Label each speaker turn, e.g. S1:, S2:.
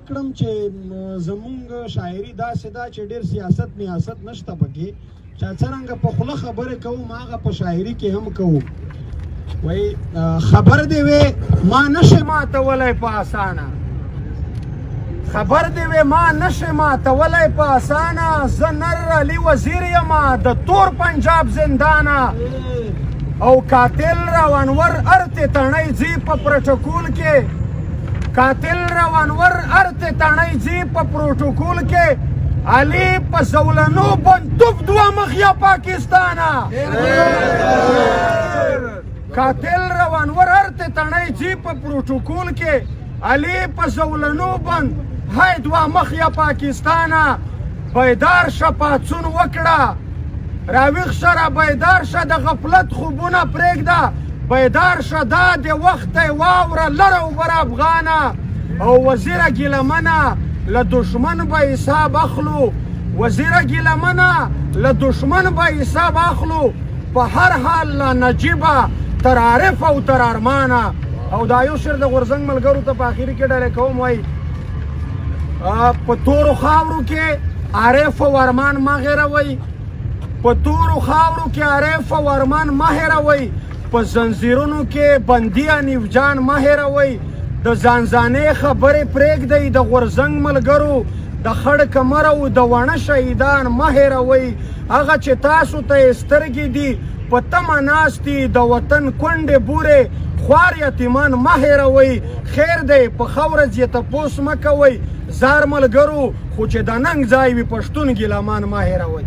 S1: وکړم چې زمونږ شاعري داسې ده چې ډېر سیاست میاست نشته پکې چې څرنګه په خوله خبرې کوو هغه په شاعري کې هم کوو وایي خبر دې وې ما نشې ماتولی په اسانه خبر دې وې ما نشې ماتولی په اسانه زه نر علي وزیر یمه د تور پنجاب زندانه او قاتل روانور ارتې تڼۍ ځي په پروټوکول کې قاتل روانور ارتې تڼۍ ځي په پروټوکول کې علي په زولنو بندوب دوه مخیا پاکستانه قاتل روانور ارتې تڼۍ ځي په پروټوکول کې علي په زولنو بند هی دوه مخیا پاکستانه بیدار شه پاڅون وکړه راویښ شه را بیدار شه د غفلت خوبونه پرېږده بیدار شه دا د وخت واوره لره اوبر افغانه او وزیره ګیلمنه له دشمن به حساب اخلو وزیره ګیلمنه له دشمن به حساب اخلو په هر حال له نجیبه تر عارف او تر ارمانه او دا یو شعر د غورځنګ ملګرو ته په اخري کې ډالې کوم وایي په تورو خاورو کې عارف او ارمان مه هېروئ په تورو خاورو کې عارف او ارمان مه هېروئ په زنځیرونو کې بندي انیف جان مه هېروئ د ځانځانې خبرې پرېږدئ د غورځنګ ملګرو د خړ کمر او د وڼه شهیدان مه هېروئ هغه چې تاسو ته یې سترګې دي په تمه ناست دي د وطن کونډې بورې خوار یتیمان مه هېروئ خیر دی په ښه ورځ یې تپوس مه کوئ زار ملګرو خو چې د ننګ ځای وي پښتون ګیلمان مه هېروئ